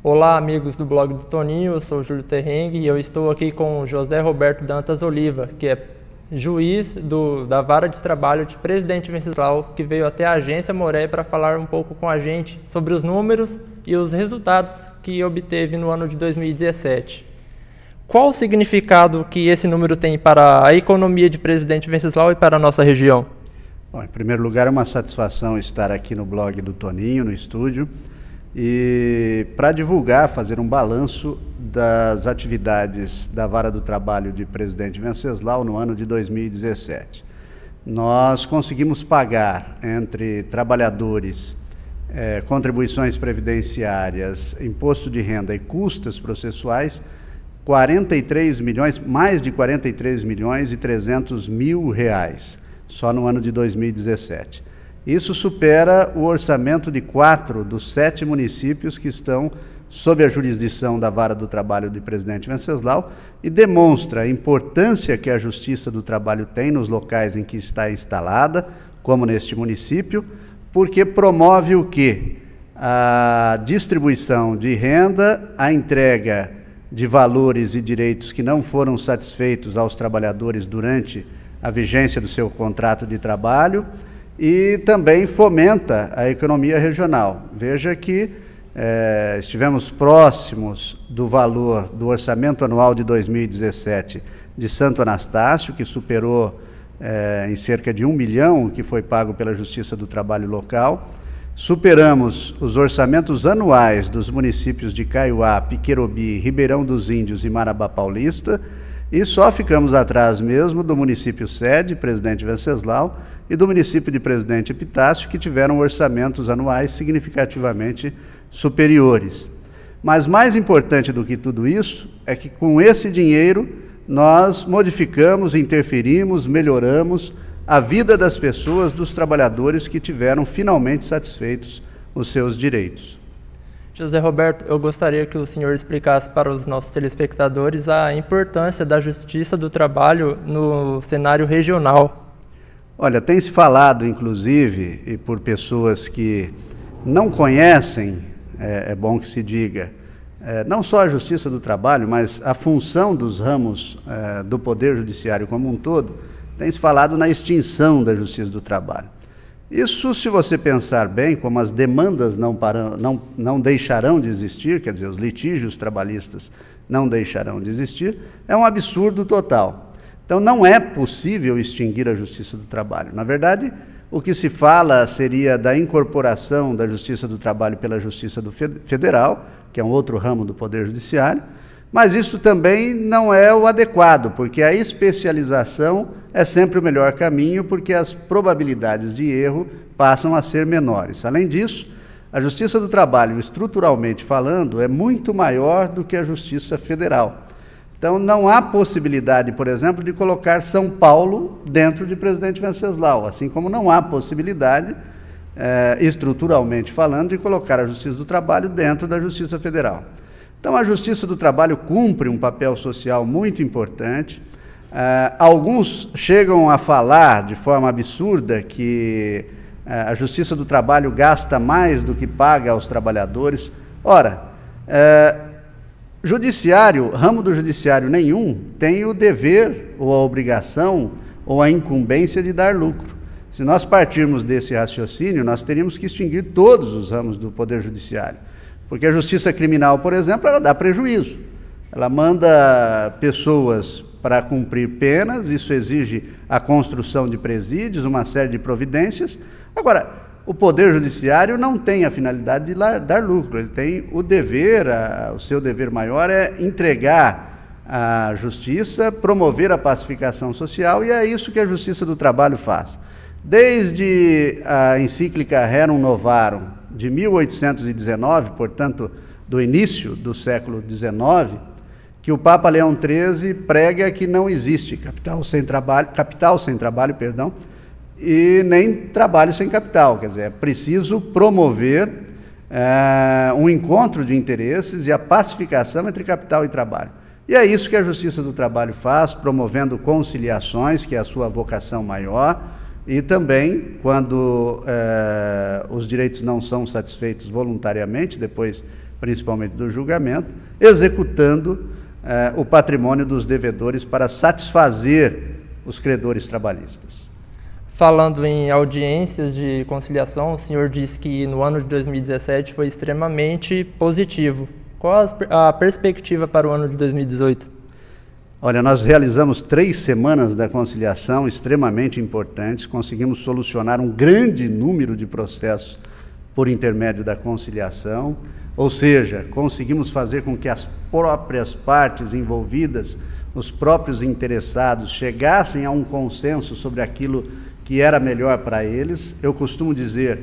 Olá, amigos do blog do Toninho, eu sou o Júlio Terrengue e eu estou aqui com o José Roberto Dantas Oliva, que é juiz da Vara de Trabalho de Presidente Venceslau, que veio até a agência Moré para falar um pouco com a gente sobre os números e os resultados que obteve no ano de 2017. Qual o significado que esse número tem para a economia de Presidente Venceslau e para a nossa região? Bom, em primeiro lugar, é uma satisfação estar aqui no blog do Toninho, no estúdio, e para divulgar, fazer um balanço das atividades da Vara do Trabalho de Presidente Venceslau no ano de 2017. Nós conseguimos pagar entre trabalhadores, contribuições previdenciárias, imposto de renda e custas processuais, 43 milhões, mais de 43 milhões e 300 mil reais, só no ano de 2017. Isso supera o orçamento de 4 dos 7 municípios que estão sob a jurisdição da Vara do Trabalho de Presidente Venceslau e demonstra a importância que a Justiça do Trabalho tem nos locais em que está instalada, como neste município, porque promove o quê? A distribuição de renda, a entrega de valores e direitos que não foram satisfeitos aos trabalhadores durante a vigência do seu contrato de trabalho, e também fomenta a economia regional. Veja que estivemos próximos do valor do orçamento anual de 2017 de Santo Anastácio, que superou em cerca de 1 milhão, que foi pago pela Justiça do Trabalho local. Superamos os orçamentos anuais dos municípios de Caiuá, Piquerobi, Ribeirão dos Índios e Marabá Paulista, e só ficamos atrás mesmo do município sede, Presidente Venceslau, e do município de Presidente Epitácio, que tiveram orçamentos anuais significativamente superiores. Mas mais importante do que tudo isso é que com esse dinheiro nós modificamos, interferimos, melhoramos a vida das pessoas, dos trabalhadores que tiveram finalmente satisfeitos os seus direitos. José Roberto, eu gostaria que o senhor explicasse para os nossos telespectadores a importância da Justiça do Trabalho no cenário regional. Olha, tem se falado, inclusive, e por pessoas que não conhecem, é bom que se diga, não só a Justiça do Trabalho, mas a função dos ramos do Poder Judiciário como um todo, tem se falado na extinção da Justiça do Trabalho. Isso, se você pensar bem, como as demandas não deixarão de existir, quer dizer, os litígios trabalhistas não deixarão de existir, é um absurdo total. Então, não é possível extinguir a Justiça do Trabalho. Na verdade, o que se fala seria da incorporação da Justiça do Trabalho pela Justiça Federal, que é um outro ramo do Poder Judiciário, mas isso também não é o adequado, porque a especialização é sempre o melhor caminho, porque as probabilidades de erro passam a ser menores. Além disso, a Justiça do Trabalho, estruturalmente falando, é muito maior do que a Justiça Federal. Então, não há possibilidade, por exemplo, de colocar São Paulo dentro de Presidente Venceslau, assim como não há possibilidade, estruturalmente falando, de colocar a Justiça do Trabalho dentro da Justiça Federal. Então, a Justiça do Trabalho cumpre um papel social muito importante. Alguns chegam a falar de forma absurda que a Justiça do Trabalho gasta mais do que paga aos trabalhadores. Ora, ramo do judiciário nenhum tem o dever ou a obrigação ou a incumbência de dar lucro. Se nós partirmos desse raciocínio, nós teríamos que extinguir todos os ramos do Poder Judiciário. Porque a Justiça Criminal, por exemplo, ela dá prejuízo. Ela manda pessoas para cumprir penas, isso exige a construção de presídios, uma série de providências. Agora, o Poder Judiciário não tem a finalidade de dar lucro, ele tem o dever, o seu dever maior é entregar a justiça, promover a pacificação social, e é isso que a Justiça do Trabalho faz. Desde a encíclica Rerum Novarum, de 1819, portanto, do início do século XIX, que o Papa Leão XIII prega que não existe capital sem trabalho, e nem trabalho sem capital. Quer dizer, é preciso promover um encontro de interesses e a pacificação entre capital e trabalho. E é isso que a Justiça do Trabalho faz, promovendo conciliações, que é a sua vocação maior, e também, quando os direitos não são satisfeitos voluntariamente, depois principalmente do julgamento, executando o patrimônio dos devedores para satisfazer os credores trabalhistas. Falando em audiências de conciliação, o senhor disse que no ano de 2017 foi extremamente positivo. Qual a perspectiva para o ano de 2018? Olha, nós realizamos 3 semanas da conciliação extremamente importantes, conseguimos solucionar um grande número de processos por intermédio da conciliação, ou seja, conseguimos fazer com que as próprias partes envolvidas, os próprios interessados, chegassem a um consenso sobre aquilo que era melhor para eles. Eu costumo dizer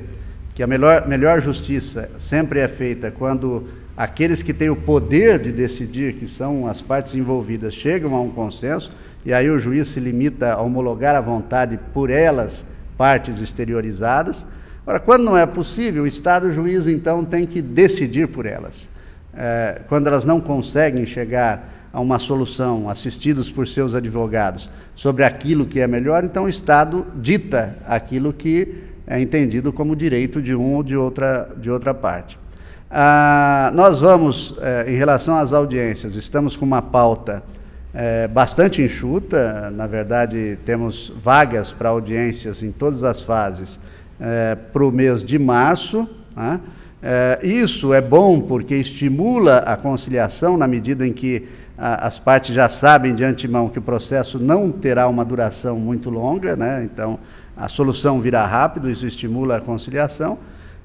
que a melhor justiça sempre é feita quando aqueles que têm o poder de decidir, que são as partes envolvidas, chegam a um consenso, e aí o juiz se limita a homologar a vontade por elas, partes exteriorizadas. Ora, quando não é possível, o Estado, o juiz, então, tem que decidir por elas. Quando elas não conseguem chegar a uma solução, assistidos por seus advogados, sobre aquilo que é melhor, então o Estado dita aquilo que é entendido como direito de um ou de outra parte. Nós vamos, em relação às audiências, estamos com uma pauta bastante enxuta. Na verdade, temos vagas para audiências em todas as fases para o mês de março, né? Isso é bom porque estimula a conciliação na medida em que as partes já sabem de antemão que o processo não terá uma duração muito longa, né? Então a solução virá rápido, isso estimula a conciliação.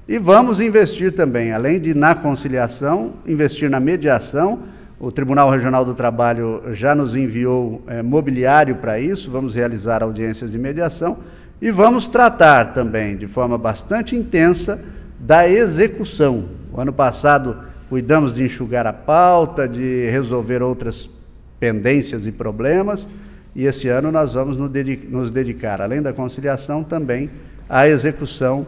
E vamos investir também, além de na conciliação, investir na mediação. O Tribunal Regional do Trabalho já nos enviou mobiliário para isso, vamos realizar audiências de mediação e vamos tratar também, de forma bastante intensa, da execução. O ano passado cuidamos de enxugar a pauta, de resolver outras pendências e problemas, e esse ano nós vamos nos dedicar, além da conciliação, também à execução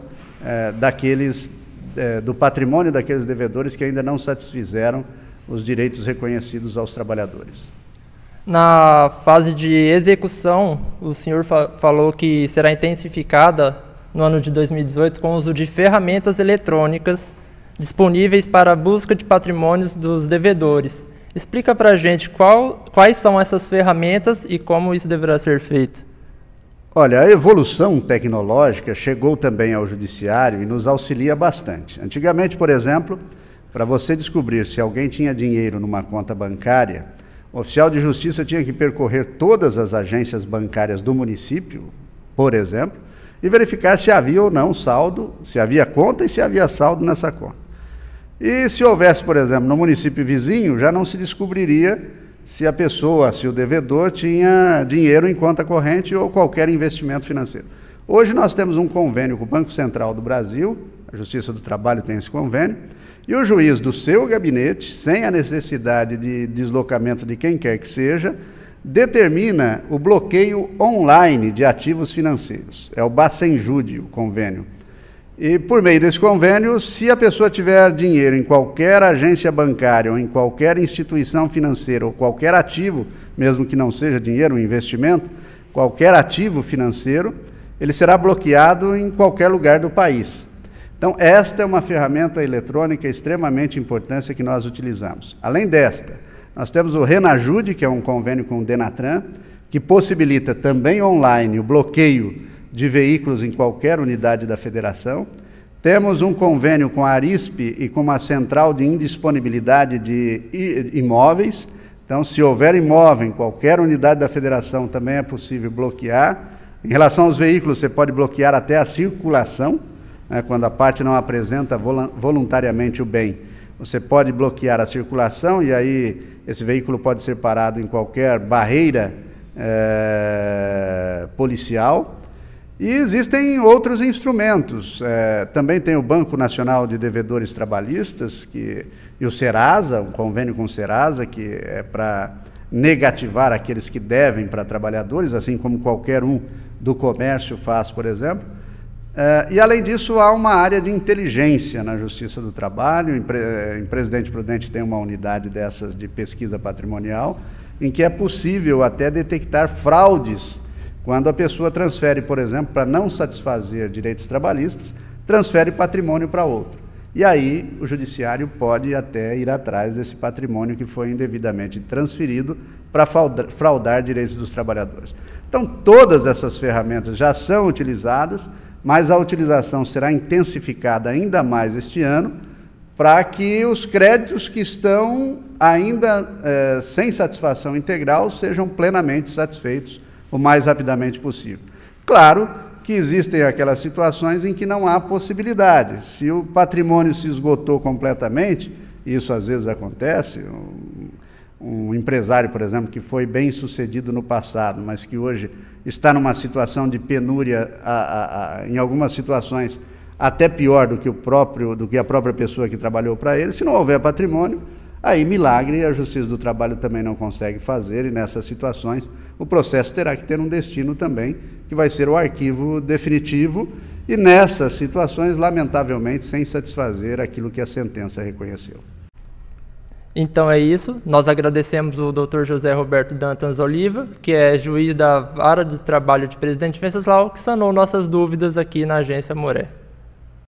do patrimônio daqueles devedores que ainda não satisfizeram os direitos reconhecidos aos trabalhadores. Na fase de execução, o senhor falou que será intensificada no ano de 2018 com o uso de ferramentas eletrônicas disponíveis para a busca de patrimônios dos devedores. Explica para a gente quais são essas ferramentas e como isso deverá ser feito. Olha, a evolução tecnológica chegou também ao judiciário e nos auxilia bastante. Antigamente, por exemplo, para você descobrir se alguém tinha dinheiro numa conta bancária, o oficial de justiça tinha que percorrer todas as agências bancárias do município, por exemplo, e verificar se havia ou não saldo, se havia conta e se havia saldo nessa conta. E se houvesse, por exemplo, no município vizinho, já não se descobriria se a pessoa, se o devedor tinha dinheiro em conta corrente ou qualquer investimento financeiro. Hoje nós temos um convênio com o Banco Central do Brasil, a Justiça do Trabalho tem esse convênio, e o juiz do seu gabinete, sem a necessidade de deslocamento de quem quer que seja, determina o bloqueio online de ativos financeiros. É o Bacenjude, o convênio. E por meio desse convênio, se a pessoa tiver dinheiro em qualquer agência bancária ou em qualquer instituição financeira ou qualquer ativo, mesmo que não seja dinheiro, um investimento, qualquer ativo financeiro, ele será bloqueado em qualquer lugar do país. Então, esta é uma ferramenta eletrônica extremamente importante que nós utilizamos. Além desta, nós temos o Renajude, que é um convênio com o Denatran, que possibilita também online o bloqueio de veículos em qualquer unidade da federação. Temos um convênio com a Arispe e com uma central de indisponibilidade de imóveis. Então, se houver imóvel em qualquer unidade da federação, também é possível bloquear. Em relação aos veículos, você pode bloquear até a circulação, né, quando a parte não apresenta voluntariamente o bem. Você pode bloquear a circulação e aí esse veículo pode ser parado em qualquer barreira policial. E existem outros instrumentos. Também tem o Banco Nacional de Devedores Trabalhistas e o Serasa, um convênio com o Serasa, que é para negativar aqueles que devem para trabalhadores, assim como qualquer um do comércio faz, por exemplo. E, além disso, há uma área de inteligência na Justiça do Trabalho. Em Presidente Prudente tem uma unidade dessas de pesquisa patrimonial, em que é possível até detectar fraudes quando a pessoa transfere, por exemplo, para não satisfazer direitos trabalhistas, transfere patrimônio para outro. e aí o judiciário pode até ir atrás desse patrimônio que foi indevidamente transferido para fraudar direitos dos trabalhadores. Então, todas essas ferramentas já são utilizadas, mas a utilização será intensificada ainda mais este ano, para que os créditos que estão ainda sem satisfação integral sejam plenamente satisfeitos o mais rapidamente possível. Claro que existem aquelas situações em que não há possibilidade. Se o patrimônio se esgotou completamente, isso às vezes acontece, um empresário, por exemplo, que foi bem sucedido no passado, mas que hoje está numa situação de penúria, em algumas situações até pior do que a própria pessoa que trabalhou para ele. Se não houver patrimônio, aí milagre a Justiça do Trabalho também não consegue fazer, e nessas situações o processo terá que ter um destino também, que vai ser o arquivo definitivo, e nessas situações, lamentavelmente, sem satisfazer aquilo que a sentença reconheceu. Então é isso, nós agradecemos o Dr. José Roberto Dantas Oliva, que é juiz da Vara de Trabalho de Presidente Venceslau, que sanou nossas dúvidas aqui na Agência Moré.